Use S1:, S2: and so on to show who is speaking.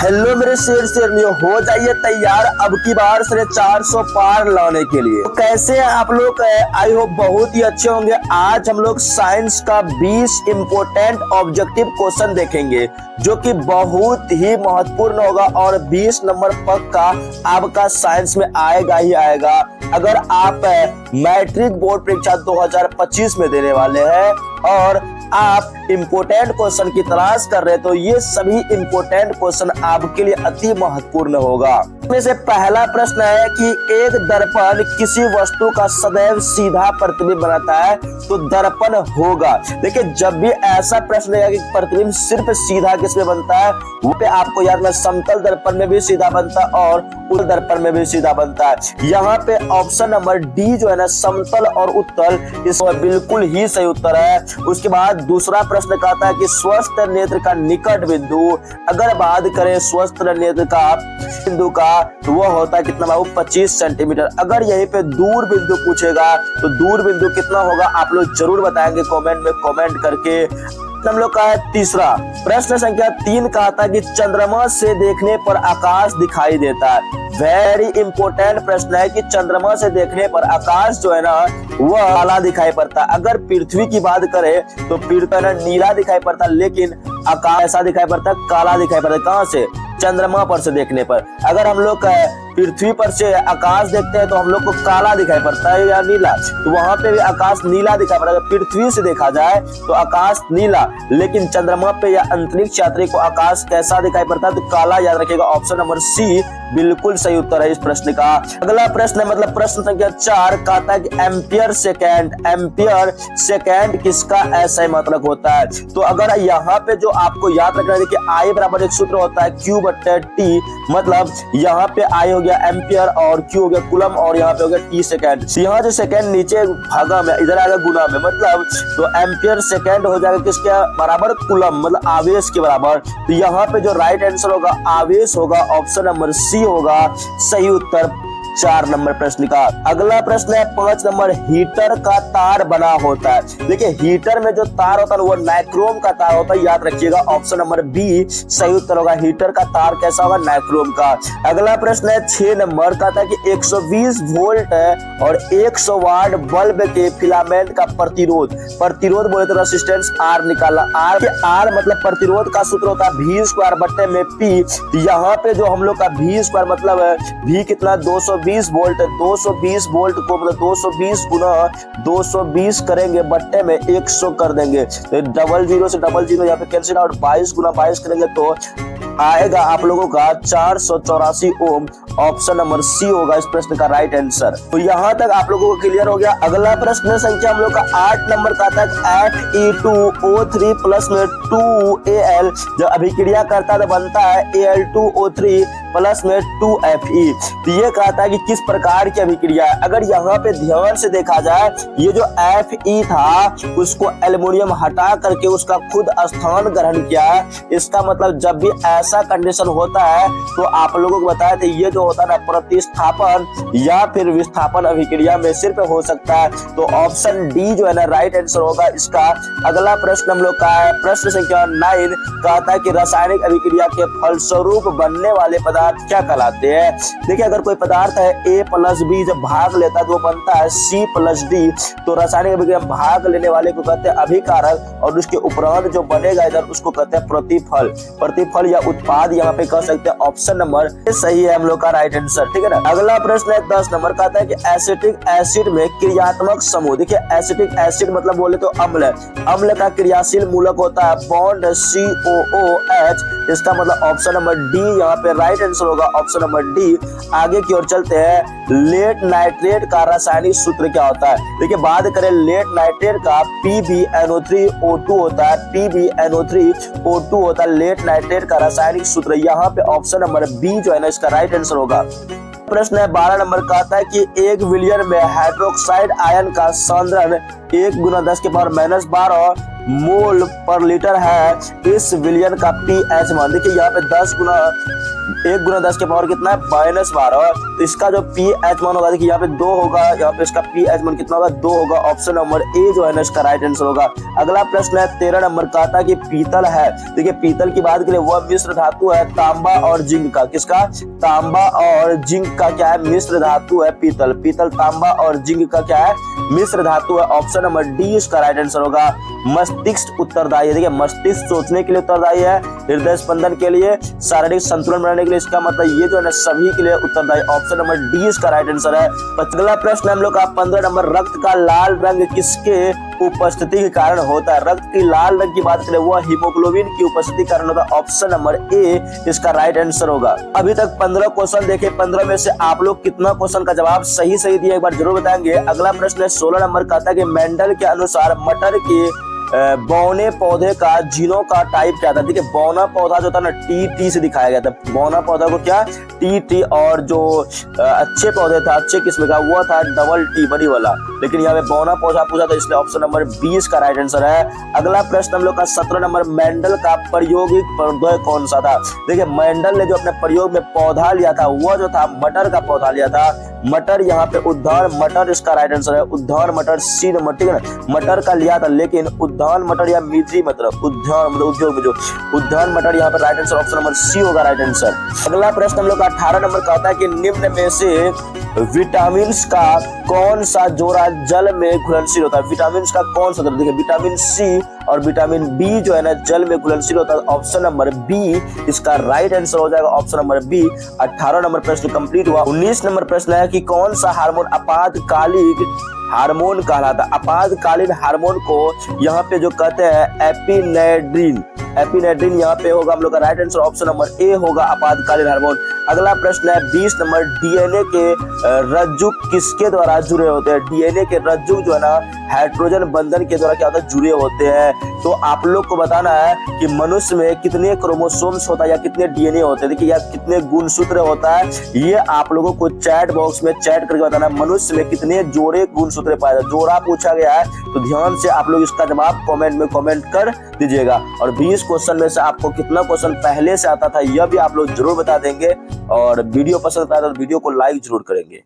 S1: Hello मेरे शेरनियों, हो जाइए तैयार अब की बार से 400 पार लाने के लिए। तो कैसे हैं आप लोग? आई होप बहुत ही अच्छे होंगे। आज हम लोग साइंस का 20 इंपोर्टेंट ऑब्जेक्टिव क्वेश्चन देखेंगे जो कि बहुत ही महत्वपूर्ण होगा और 20 नंबर पक्का आपका साइंस में आएगा ही आएगा। अगर आप मैट्रिक बोर्ड परीक्षा 2025 में देने वाले हैं और आप इंपोर्टेंट क्वेश्चन की तलाश कर रहे हैं तो ये सभी इंपोर्टेंट क्वेश्चन आपके लिए अति महत्वपूर्ण होगा। इसमें से पहला प्रश्न है कि एक दर्पण किसी वस्तु का सदैव सीधा प्रतिबिंब बनाता है तो दर्पण होगा। देखिए, जब भी ऐसा प्रश्न है कि प्रतिबिंब सिर्फ सीधा किसमें बनता है, वो पे आपको याद रखना समतल दर्पण में भी सीधा बनता है और उत्तल दर्पण में भी सीधा बनता है। यहाँ पे ऑप्शन नंबर डी जो है ना, समतल और उत्तल, इसमें बिल्कुल ही सही उत्तर है। उसके बाद दूसरा प्रश्न कहता है कि स्वस्थ नेत्र का निकट बिंदु, अगर बात करें स्वस्थ नेत्र का बिंदु का तो वो होता है कितना बाबू, 25 सेंटीमीटर। अगर यहीं पे दूर बिंदु पूछेगा तो दूर बिंदु कितना होगा आप लोग जरूर बताएंगे कमेंट में कमेंट करके। हम लोग का है तीसरा प्रश्न संख्या 3 कहता है कि चंद्रमा से देखने पर आकाश दिखाई देता है। वेरी इंपोर्टेंट प्रश्न है कि चंद्रमा से देखने पर आकाश जो है ना वह काला दिखाई पड़ता है। अगर पृथ्वी की बात करें तो पृथ्वी नीला दिखाई पड़ता है, लेकिन आकाश ऐसा दिखाई पड़ता है, काला दिखाई पड़ता है। कहां से? चंद्रमा पर से देखने पर। अगर हम लोग पृथ्वी पर से आकाश देखते हैं तो हम लोग को काला दिखाई पड़ता है या नीला, तो वहां पे भी आकाश नीला दिखाई पड़ता है। पृथ्वी से देखा जाए तो आकाश नीला, लेकिन चंद्रमा पे या अंतरिक्ष यात्री को आकाश कैसा दिखाई पड़ता है तो काला। याद रखिएगा, ऑप्शन नंबर सी बिल्कुल सही उत्तर है इस प्रश्न का। अगला प्रश्न है मतलब प्रश्न संख्या 4 कहता है कि एम्पियर सेकेंड किसका ऐसा मतलब होता है। तो अगर यहाँ पे जो आपको याद रखना है कि आई बराबर एक सूत्र होता है Q बट्टे T, मतलब यहाँ पे आई हो गया एम्पियर और Q हो गया कूलम और यहाँ पे हो गया T सेकेंड। यहाँ जो सेकेंड नीचे भागा में, इधर आएगा गुना में, मतलब तो एम्पियर सेकेंड हो जाएगा किसके बराबर? कूलम, मतलब आवेश के बराबर। तो यहाँ पे जो राइट आंसर होगा आवेश होगा, ऑप्शन नंबर सी होगा सही उत्तर 4 नंबर प्रश्न का। अगला प्रश्न है 5 नंबर, हीटर का तार बना होता है। देखिए, हीटर में जो तार होता है वो नाइक्रोम का तार होता है। याद रखिएगा, ऑप्शन नंबर बी सही उत्तर होगा। हीटर का तार कैसा होगा? नाइक्रोम का। अगला प्रश्न है 6 नंबर का था कि 120 वोल्ट और 100 वाट बल्ब के फिलामेंट का प्रतिरोध बोले तो रेजिस्टेंस R निकाला। R मतलब प्रतिरोध का सूत्र होता है V² बट्टे में P। यहाँ पे जो हम लोग का V² मतलब है V कितना, 220 वोल्ट। 220 वोल्ट को मतलब 220 गुना 220 करेंगे बट्टे में 100 कर देंगे, तो डबल जीरो से डबल जीरो यहाँ पे कैंसिल आउट, 22 गुना 22 करेंगे तो आएगा आप लोगों का 484 ओम। ऑप्शन नंबर सी होगा इस प्रश्न का राइट आंसर। तो यहाँ तक आप लोगों को क्लियर हो गया। अगला प्रश्न संख्या हम लोग का 8 नंबर का था, Fe2O3 प्लस में 2Al जब अभिक्रिया करता है तो बनता है Al2O3 प्लस में 2Fe। तो ये कहता है कि किस प्रकार की अभिक्रिया है। अगर यहाँ पे ध्यान से देखा जाए, ये जो Fe था उसको एल्युमिनियम हटा करके उसका खुद स्थान ग्रहण किया है। इसका मतलब जब भी ऐसा कंडीशन होता है तो आप लोगों को बताया था ये जो होता है ना प्रतिस्थापन या फिर विस्थापन अभिक्रिया में सिर्फ हो सकता है। तो ऑप्शन डी जो है ना राइट आंसर होगा इसका। अगला प्रश्न हम लोग का है प्रश्न संख्या 9 कहता है कि रासायनिक अभिक्रिया के फलस्वरूप बनने वाले पदार्थ क्या कहलाते हैं। देखिए, अगर कोई पदार्थ है A प्लस B जब भाग लेता है तो वो बनता है C प्लस D। तो रासायनिक अभिक्रिया में भाग लेने वाले को कहते हैं अभिकारक और उसके उपरांत जो बनेगा इधर उसको कहते हैं प्रतिफल या उत्पाद। यहाँ पे कह सकते हैं ऑप्शन नंबर सही है हम लोग का राइट आंसर, ठीक है ना। अगला प्रश्न है 10 नंबर का है कि एसिटिक एसिड में क्रियात्मक समूह। देखिए, एसिटिक एसिड मतलब बोले तो अम्ल का क्रियाशील मूलक होता है बॉन्ड COOH। इसका मतलब ऑप्शन नंबर डी यहाँ पे राइट आंसर होगा, ऑप्शन नंबर डी। आगे की ओर चलते हैं, लेड नाइट्रेट का रासायनिक सूत्र क्या होता है। देखिए, बात करें लेड नाइट्रेट का PbNO3O2 होता है, PbNO3O2 होता है लेड नाइट्रेट का रासायनिक सूत्र। यहाँ पे ऑप्शन नंबर बी जो है ना इसका राइट आंसर होगा। प्रश्न है 12 नंबर का आता है कि 1 विलियन में हाइड्रोक्साइड आयन का सांद्रण 1 × 10⁻⁻12 मोल पर लीटर है इस विलयन का पीएच मान। देखिए यहाँ पे 10 गुना 1 गुना 10 के पावर कितना है -12, तो इसका जो पीएच मान होगा देखिए यहाँ पे 2 होगा, यहाँ पे इसका पीएच मान कितना होगा 2 होगा। ऑप्शन नंबर ए जो है ना इसका राइट आंसर होगा। अगला प्रश्न है 13 नंबर का था कि पीतल है। देखिए पीतल की बात करें वह मिश्र धातु है तांबा और जिंक का। किसका? तांबा और जिंक का क्या है? मिश्र धातु है पीतल। पीतल तांबा और जिंक का क्या है? मिश्र धातु है। ऑप्शन नंबर डी इसका राइट आंसर होगा। मस्तिष्क उत्तरदायी है। देखिए मस्तिष्क सोचने के लिए उत्तरदायी है, हृदय स्पंदन के लिए, शारीरिक संतुलन बनाने के लिए, इसका मतलब ये जो है ना सभी के लिए उत्तरदायी। ऑप्शन नंबर डी इसका राइट आंसर है। अगला प्रश्न हम लोग का 15 नंबर, रक्त का लाल रंग किसके उपस्थिति के कारण होता है? रक्त की लाल रंग की बात करें वह हीमोग्लोबिन की उपस्थिति के कारण होता है। ऑप्शन नंबर ए इसका राइट आंसर होगा। अभी तक 15 क्वेश्चन देखे, 15 में से आप लोग कितना क्वेश्चन का जवाब सही दिए एक बार जरूर बताएंगे। अगला प्रश्न है 16 नंबर का था कि मेंडल के अनुसार मटर के बौने पौधे का जीनों का टाइप क्या था? देखिए बौना पौधा जो था ना टी से दिखाया गया था। बौना पौधा को क्या टी, और जो अच्छे पौधे था, अच्छे किस्म का, वो था डबल टी बड़ी वाला। लेकिन यहाँ पे बौना पौधा पूछा था, इसलिए ऑप्शन नंबर 20 का राइट आंसर है। अगला प्रश्न हम लोग का 17 नंबर, मेंडल का प्रायोगिक पौधा कौन सा था? देखिए मेंडल ने जो अपने प्रयोग में पौधा लिया था वह जो था मटर का पौधा लिया था। मटर यहाँ पे उद्यान मटर इसका राइट आंसर है। उद्यान मटर सी नंबर, ठीक है ना, मटर का लिया था, लेकिन उद्यान मटर या मिथी मतलब उद्यान मतलब उद्योग में जो उद्यान मटर, यहाँ पे right answer option number C होगा राइट आंसर। अगला प्रश्न हम लोग का 18 नंबर का आता है कि निम्न में से विटामिन का कौन सा जोड़ा जल में घुलनशील होता है? विटामिन का कौन सा? देखिए विटामिन सी और विटामिन बी जो है ना जल में घुलनशील होता है। ऑप्शन नंबर बी इसका राइट आंसर हो जाएगा। Option number B. 18 नंबर प्रश्न कंप्लीट हुआ। 19 नंबर प्रश्न है कि कौन सा हार्मोन आपातकालिक हार्मोन कहलाता है? आपातकालीन हार्मोन को यहाँ पे जो कहते हैं एपिनेड्रिन। एपिनेड्रिन यहाँ पे होगा हम लोग का right answer. Option number A होगा आपातकालीन हार्मोन। अगला प्रश्न है 20 नंबर, डीएनए के रज्जु किसके द्वारा जुड़े होते हैं? डीएनए के रज्जु जो है ना हाइड्रोजन बंधन के द्वारा क्या होता है? जुड़े होते हैं। तो आप लोग को बताना है कि मनुष्य में कितने क्रोमोसोम्स होता है या कितने डीएनए होते हैं, देखिए या कितने गुणसूत्र होता है, ये आप लोगों को चैट बॉक्स में चैट करके बताना है। मनुष्य में कितने जोड़े गुणसूत्र पाए जाते हैं, जोड़ा पूछा गया है, तो ध्यान से आप लोग इसका जवाब कमेंट में कमेंट कर दीजिएगा। और 20 क्वेश्चन में से आपको कितना क्वेश्चन पहले से आता था यह भी आप लोग जरूर बता देंगे। और वीडियो पसंद आया तो वीडियो को लाइक जरूर करेंगे।